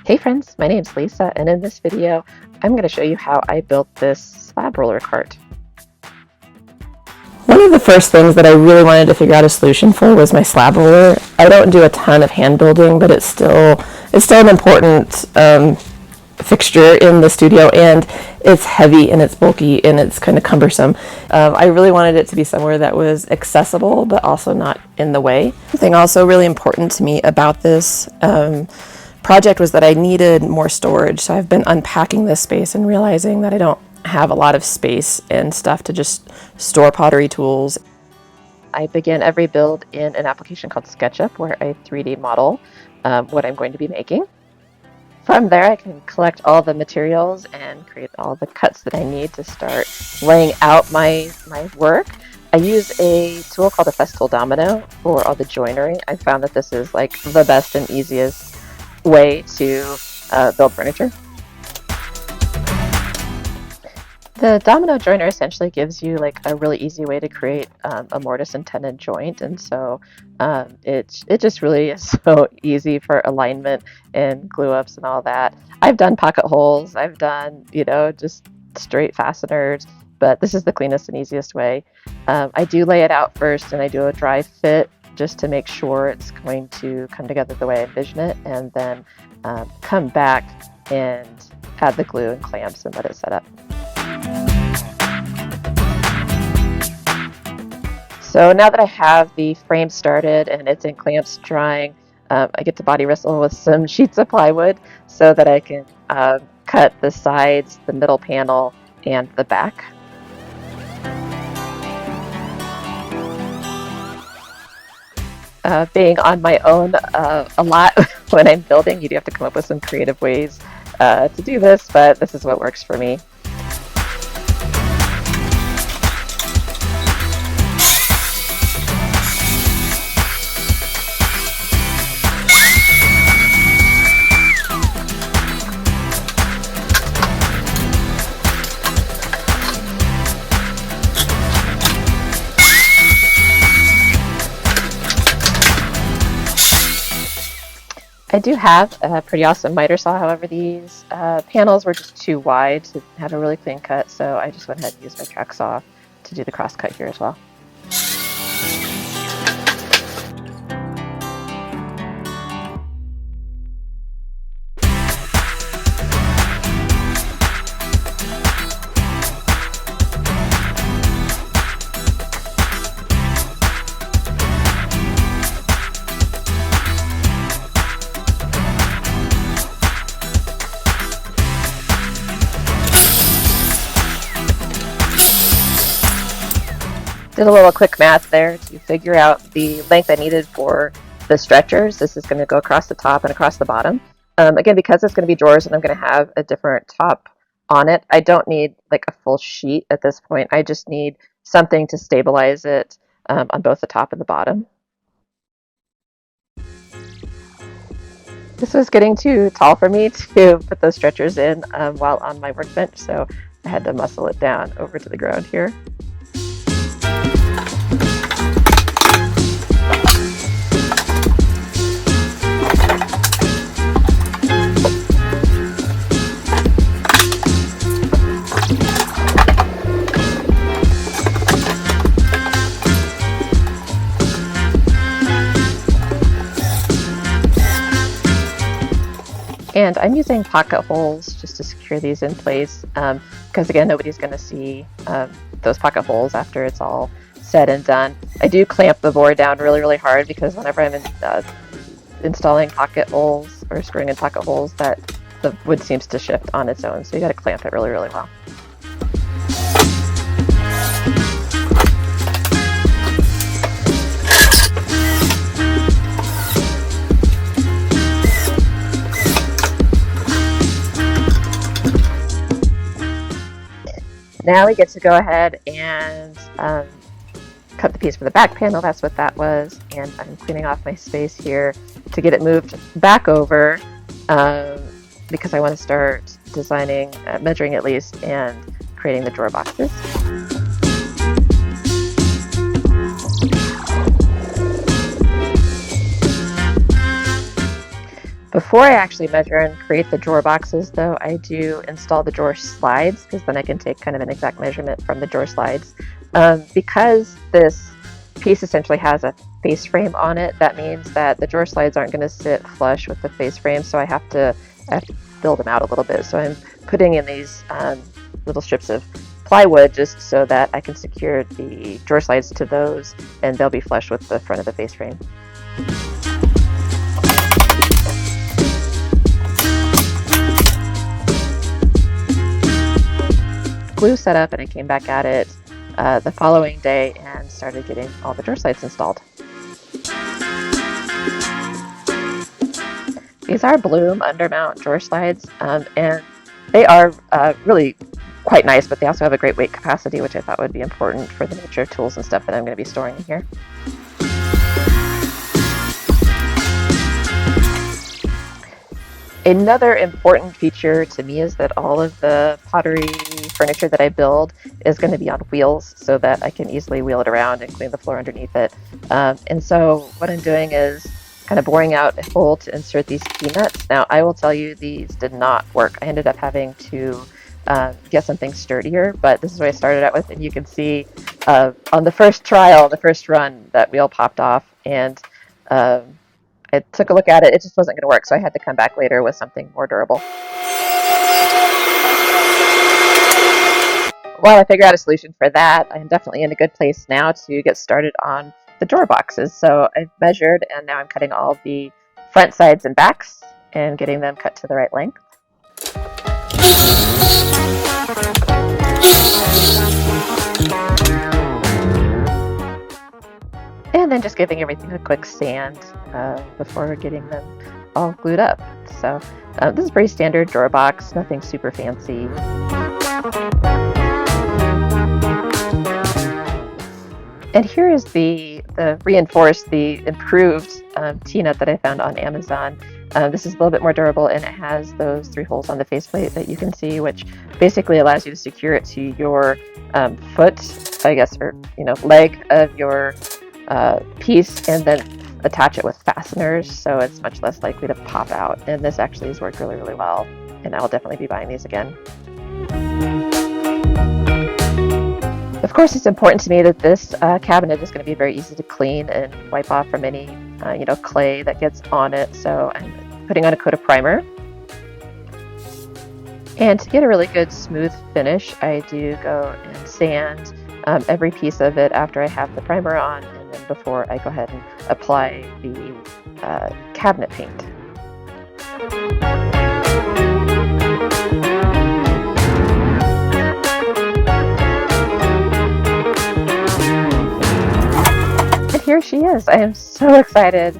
Hey friends, my name's Lisa, and in this video, I'm going to show you how I built this slab roller cart. One of the first things that I really wanted to figure out a solution for was my slab roller. I don't do a ton of hand building, but it's still an important fixture in the studio, and it's heavy and it's bulky and it's kind of cumbersome. I really wanted it to be somewhere that was accessible, but also not in the way. Something also really important to me about this project was that I needed more storage. So I've been unpacking this space and realizing that I don't have a lot of space and stuff to just store pottery tools. I begin every build in an application called SketchUp where I 3D model what I'm going to be making. From there, I can collect all the materials and create all the cuts that I need to start laying out my work. I use a tool called a Festool Domino for all the joinery. I found that this is like the best and easiest way to build furniture. The domino joiner essentially gives you like a really easy way to create a mortise and tenon joint, and so it just really is so easy for alignment and glue ups and all that. I've done pocket holes, I've done just straight fasteners, but this is the cleanest and easiest way. I do lay it out first, and I do a dry fit just to make sure it's going to come together the way I envision it, and then come back and add the glue and clamps and let it set up. So now that I have the frame started and it's in clamps drying, I get to body wrestle with some sheets of plywood so that I can cut the sides, the middle panel, and the back. Being on my own a lot when I'm building, you do have to come up with some creative ways to do this, but this is what works for me. I do have a pretty awesome miter saw, however these panels were just too wide to have a really clean cut, so I just went ahead and used my track saw to do the cross cut here as well. Did a little quick math there to figure out the length I needed for the stretchers. This is going to go across the top and across the bottom. Again, because it's going to be drawers and I'm going to have a different top on it, I don't need like a full sheet at this point. I just need something to stabilize it on both the top and the bottom. This was getting too tall for me to put those stretchers in while on my workbench, so I had to muscle it down over to the ground here. And I'm using pocket holes just to secure these in place because again, nobody's going to see those pocket holes after it's all said and done. I do clamp the board down really hard because whenever I'm installing pocket holes or screwing in pocket holes, that the wood seems to shift on its own, so you got to clamp it really well. Now we get to go ahead and cut the piece for the back panel. That's what that was. And I'm cleaning off my space here to get it moved back over because I want to start designing, measuring at least, and creating the drawer boxes. Before I actually measure and create the drawer boxes, though, I do install the drawer slides, because then I can take kind of an exact measurement from the drawer slides. Because this piece essentially has a face frame on it, that means that the drawer slides aren't going to sit flush with the face frame, so I have to build them out a little bit. So I'm putting in these little strips of plywood just so that I can secure the drawer slides to those, and they'll be flush with the front of the face frame. Glue set up, and I came back at it the following day and started getting all the drawer slides installed. These are Bloom undermount drawer slides, and they are really quite nice, but they also have a great weight capacity, which I thought would be important for the nature of tools and stuff that I'm going to be storing in here. Another important feature to me is that all of the pottery furniture that I build is going to be on wheels so that I can easily wheel it around and clean the floor underneath it. And so what I'm doing is kind of boring out a hole to insert these key nuts. Now, I will tell you, these did not work. I ended up having to get something sturdier, but this is what I started out with, and you can see on the first trial, the first run, that wheel popped off, and I took a look at it. It just wasn't going to work, so I had to come back later with something more durable. While I figure out a solution for that, I'm definitely in a good place now to get started on the drawer boxes. So I've measured, and now I'm cutting all the front, sides, and backs and getting them cut to the right length. And then just giving everything a quick sand before getting them all glued up. So this is pretty standard drawer box, nothing super fancy. And here is the reinforced, the improved T-nut that I found on Amazon. This is a little bit more durable, and it has those 3 holes on the faceplate that you can see, which basically allows you to secure it to your foot, I guess, or leg of your piece, and then attach it with fasteners, so it's much less likely to pop out. And this actually has worked really, really well, and I'll definitely be buying these again. Of course, it's important to me that this cabinet is going to be very easy to clean and wipe off from any clay that gets on it. So I'm putting on a coat of primer. And to get a really good smooth finish, I do go and sand every piece of it after I have the primer on, and then before I go ahead and apply the cabinet paint. Here she is. I am so excited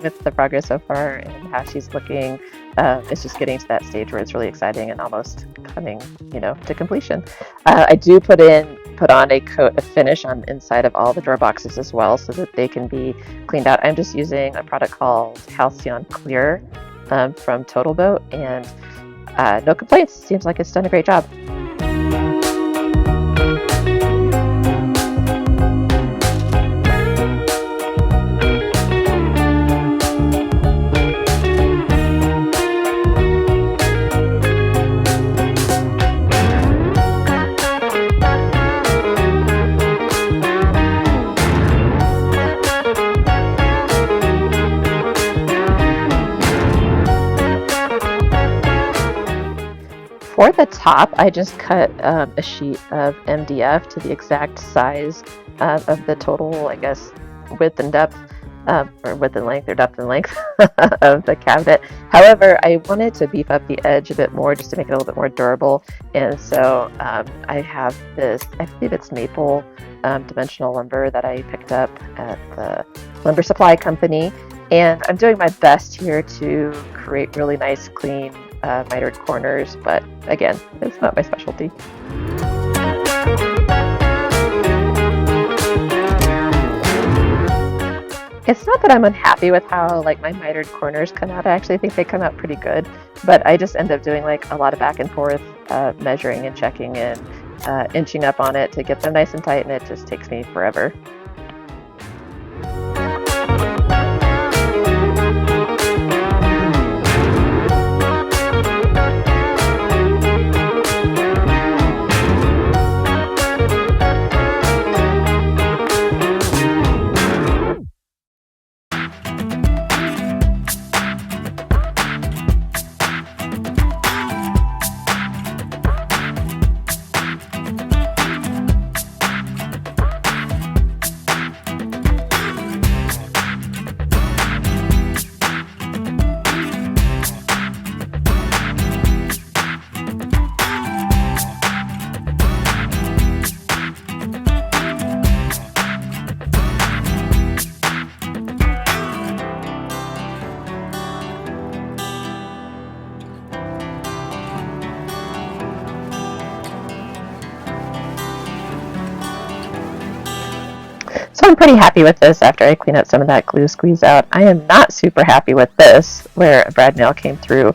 with the progress so far and how she's looking. It's just getting to that stage where it's really exciting and almost coming, to completion. I do put on a coat of finish on the inside of all the drawer boxes as well, so that they can be cleaned out. I'm just using a product called Halcyon Clear from Total Boat, and no complaints. Seems like it's done a great job. For the top, I just cut a sheet of MDF to the exact size of the total, I guess, width and depth, or width and length, or depth and length of the cabinet. However, I wanted to beef up the edge a bit more just to make it a little bit more durable. And so I have this, I believe it's maple dimensional lumber that I picked up at the lumber supply company. And I'm doing my best here to create really nice, clean, mitered corners, but again, it's not my specialty. It's not that I'm unhappy with how my mitered corners come out. I actually think they come out pretty good, but I just end up doing a lot of back and forth measuring and checking and inching up on it to get them nice and tight, and it just takes me forever. I'm pretty happy with this after I clean up some of that glue squeeze out. I am not super happy with this, where a brad nail came through,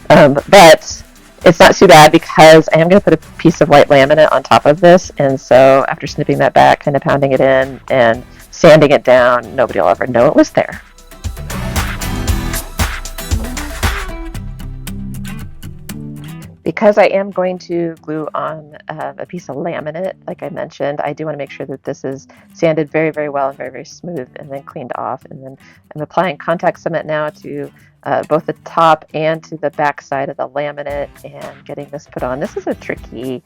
but it's not too bad because I am going to put a piece of white laminate on top of this, and so after snipping that back, kind of pounding it in and sanding it down, nobody will ever know it was there. Because I am going to glue on a piece of laminate, like I mentioned, I do want to make sure that this is sanded very, very well and very, very smooth and then cleaned off. And then I'm applying contact cement now to both the top and to the back side of the laminate and getting this put on. This is a tricky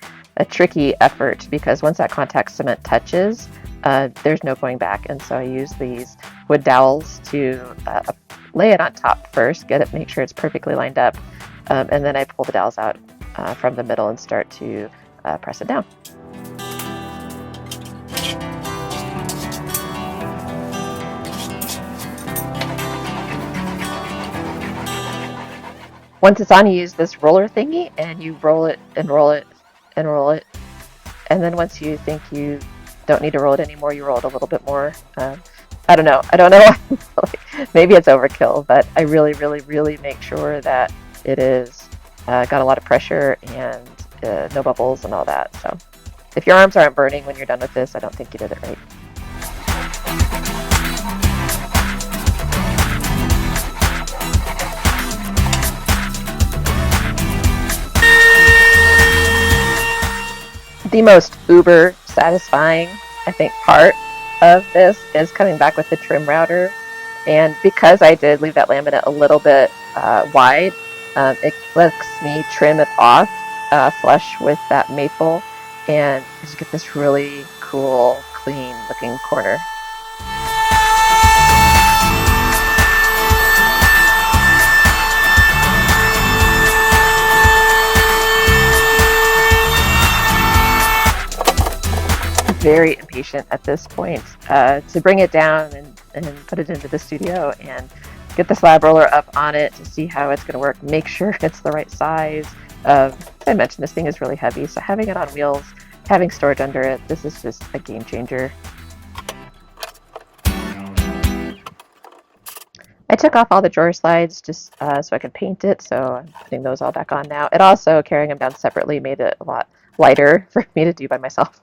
effort because once that contact cement touches, there's no going back. And so I use these wood dowels to lay it on top first, make sure it's perfectly lined up. And then I pull the dowels out from the middle and start to press it down. Once it's on, you use this roller thingy and you roll it and roll it and roll it. And then once you think you don't need to roll it anymore, you roll it a little bit more. I don't know. Maybe it's overkill, but I really, really, really make sure that it is got a lot of pressure and no bubbles and all that. So if your arms aren't burning when you're done with this, I don't think you did it right. The most uber satisfying, I think, part of this is coming back with the trim router. And because I did leave that laminate a little bit wide, it lets me trim it off flush with that maple and just get this really cool, clean looking corner. Very impatient at this point to bring it down and put it into the studio and get the slab roller up on it to see how it's going to work. Make sure it's the right size. As I mentioned, this thing is really heavy, so having it on wheels, having storage under it, this is just a game changer. I took off all the drawer slides just so I could paint it, so I'm putting those all back on now. It also, carrying them down separately, made it a lot lighter for me to do by myself.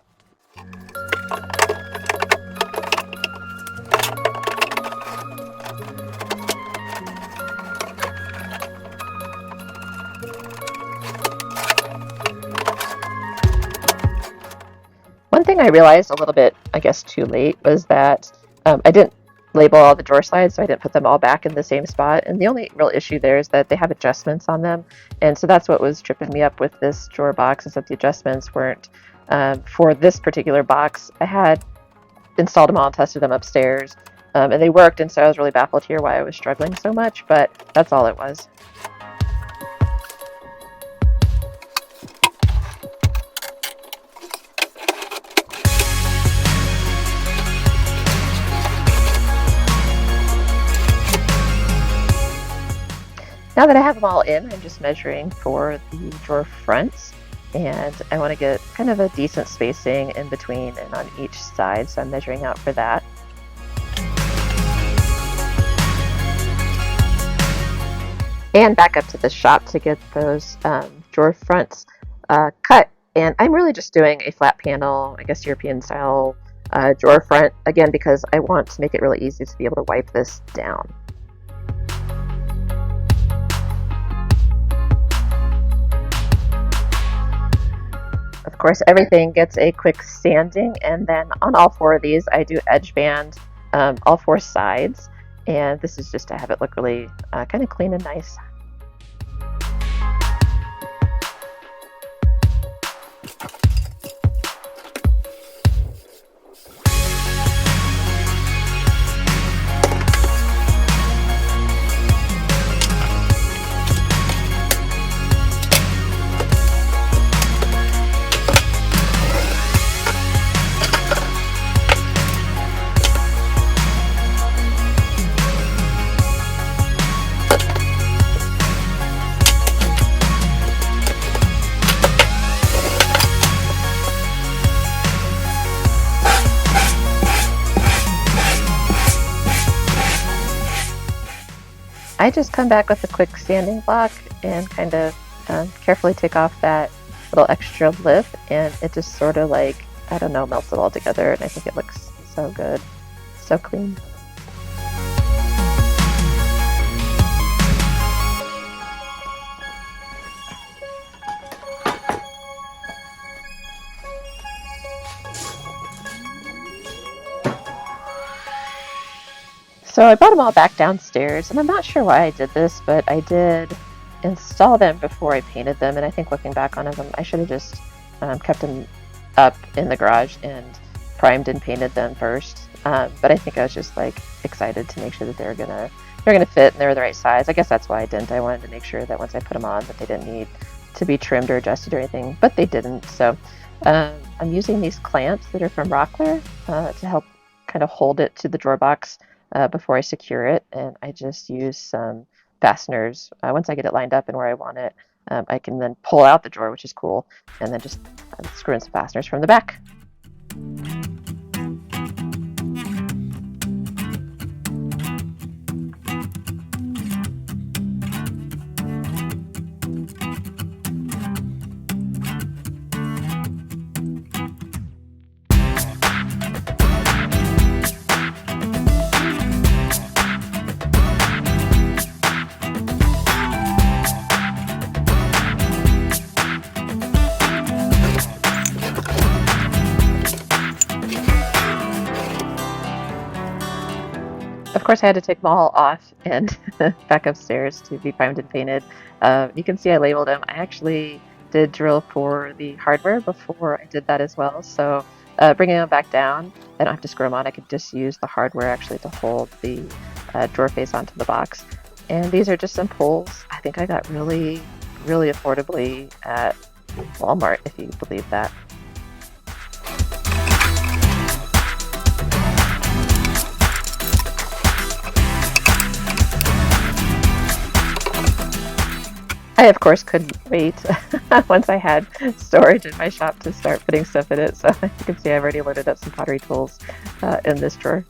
One thing I realized a little bit, I guess too late, was that I didn't label all the drawer slides, so I didn't put them all back in the same spot. And the only real issue there is that they have adjustments on them. And so that's what was tripping me up with this drawer box, is that the adjustments weren't for this particular box. I had installed them all and tested them upstairs, and they worked. And so I was really baffled here why I was struggling so much, but that's all it was. Now that I have them all in, I'm just measuring for the drawer fronts, and I want to get kind of a decent spacing in between and on each side, so I'm measuring out for that. And back up to the shop to get those drawer fronts cut. And I'm really just doing a flat panel, I guess European style drawer front, again because I want to make it really easy to be able to wipe this down. Of course, everything gets a quick sanding, and then on all four of these I do edge band all four sides, and this is just to have it look really kind of clean and nice. I just come back with a quick sanding block and kind of carefully take off that little extra lip, and it just sort of like, I don't know, melts it all together, and I think it looks so good, so clean. So I brought them all back downstairs, and I'm not sure why I did this, but I did install them before I painted them, and I think looking back on them, I should have just kept them up in the garage and primed and painted them first. But I think I was just like excited to make sure that they're gonna fit and they're the right size. I guess that's why I didn't. I wanted to make sure that once I put them on that they didn't need to be trimmed or adjusted or anything, but they didn't. So I'm using these clamps that are from Rockler to help kind of hold it to the drawer box before I secure it, and I just use some fasteners. Once I get it lined up and where I want it, I can then pull out the drawer, which is cool, and then just screw in some fasteners from the back. Of course, I had to take them all off and back upstairs to be primed and painted. You can see I labeled them. I actually did drill for the hardware before I did that as well. So bringing them back down, I don't have to screw them on. I could just use the hardware actually to hold the drawer face onto the box. And these are just some pulls. I think I got really, really affordably at Walmart, if you believe that. I, of course, couldn't wait once I had storage in my shop to start putting stuff in it. So you can see I've already loaded up some pottery tools in this drawer.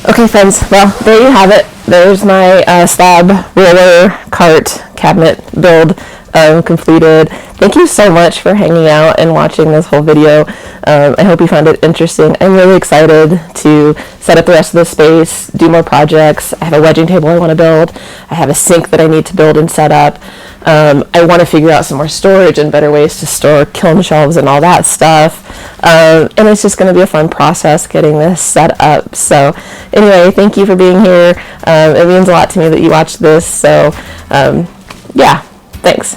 Okay, friends, well, there you have it. There's my slab roller cart cabinet build completed. Thank you so much for hanging out and watching this whole video. I hope you found it interesting. I'm really excited to set up the rest of the space, do more projects. I have a wedging table I want to build. I have a sink that I need to build and set up. I want to figure out some more storage and better ways to store kiln shelves and all that stuff. And it's just going to be a fun process getting this set up. So anyway, thank you for being here. It means a lot to me that you watched this. So yeah, thanks.